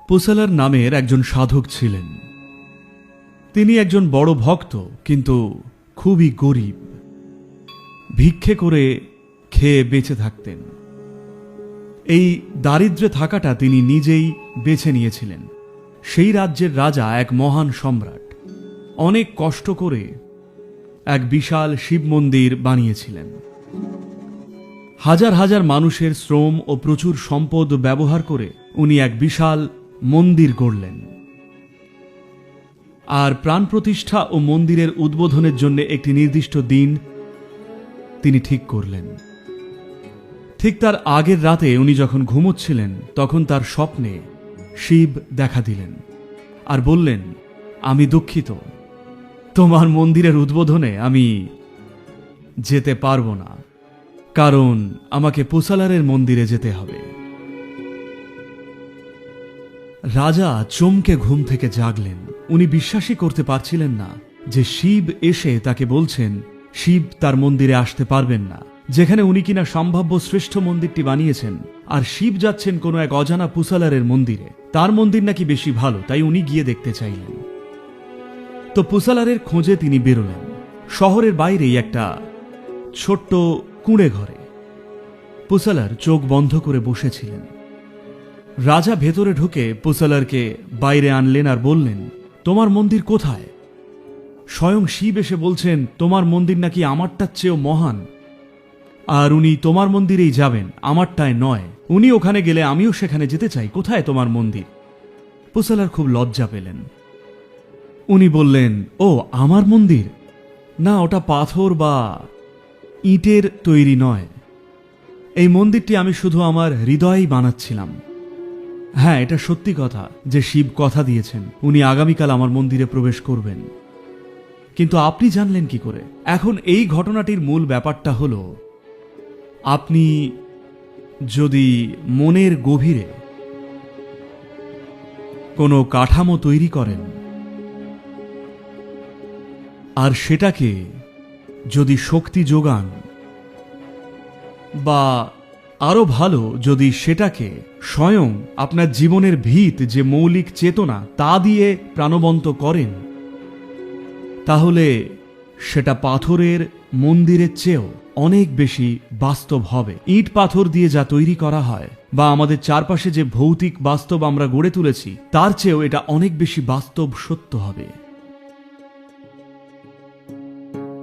পুসালার নামের একজন সাধক ছিলেন। তিনি একজন বড় ভক্ত, কিন্তু খুবই গরিব। ভিক্ষে করে খেয়ে বেঁচে থাকতেন। এই দারিদ্র্যে থাকাটা তিনি নিজেই বেছে নিয়েছিলেন। সেই রাজ্যের রাজা এক মহান সম্রাট অনেক কষ্ট করে এক বিশাল শিব মন্দির বানিয়েছিলেন। হাজার হাজার মানুষের শ্রম ও প্রচুর সম্পদ ব্যবহার করে উনি এক বিশাল মন্দির গড়লেন। আর প্রাণ প্রতিষ্ঠা ও মন্দিরের উদ্বোধনের জন্য একটি নির্দিষ্ট দিন তিনি ঠিক করলেন। ঠিক তার আগের রাতে উনি যখন ঘুমোচ্ছিলেন, তখন তার স্বপ্নে শিব দেখা দিলেন আর বললেন, আমি দুঃখিত, তোমার মন্দিরের উদ্বোধনে আমি যেতে পারবো না, কারণ আমাকে পুসালারের মন্দিরে যেতে হবে। রাজা চমকে ঘুম থেকে জাগলেন। উনি বিশ্বাসই করতে পারছিলেন না যে শিব এসে তাকে বলছেন শিব তার মন্দিরে আসতে পারবেন না, যেখানে উনি কিনা সম্ভাব্য শ্রেষ্ঠ মন্দিরটি বানিয়েছেন। আর শিব যাচ্ছেন কোনো এক অজানা পুসালারের মন্দিরে। তার মন্দির নাকি বেশি ভালো, তাই উনি গিয়ে দেখতে চাইলেন। তো পুসালারের খোঁজে তিনি বেরোলেন। শহরের বাইরেই একটা ছোট্ট কুঁড়ে ঘরে পুসালার চোখ বন্ধ করে বসেছিলেন। রাজা ভেতরে ঢুকে পুসালারকে বাইরে আনলেন আর বললেন, তোমার মন্দির কোথায়? স্বয়ং শিব এসে বলছেন তোমার মন্দির নাকি আমারটার চেয়েও মহান, আর উনি তোমার মন্দিরেই যাবেন, আমারটায় নয়। উনি ওখানে গেলে আমিও সেখানে যেতে চাই। কোথায় তোমার মন্দির? পুসালার খুব লজ্জা পেলেন। উনি বললেন, ও আমার মন্দির? না, ওটা পাথর বা ইটের তৈরি নয়। এই মন্দিরটি আমি শুধু আমার হৃদয়েই বানাচ্ছিলাম। হ্যাঁ, এটা সত্যি কথা যে শিব কথা দিয়েছেন উনি আগামীকাল আমার মন্দিরে প্রবেশ করবেন। কিন্তু আপনি জানলেন কি করে? এখন এই ঘটনাটির মূল ব্যাপারটা হলো, আপনি যদি মনের গভীরে কোনো কাঠামো তৈরি করেন আর সেটাকে যদি শক্তি যোগান, বা আরো ভালো যদি সেটাকে স্বয়ং আপনার জীবনের ভিত যে মৌলিক চেতনা তা দিয়ে প্রাণবন্ত করেন, তাহলে সেটা পাথরের মন্দিরের চেয়েও অনেক বেশি বাস্তব হবে। ইট পাথর দিয়ে যা তৈরি করা হয় বা আমাদের চারপাশে যে ভৌতিক বাস্তব আমরা গড়ে তুলেছি, তার চেয়েও এটা অনেক বেশি বাস্তব সত্য হবে।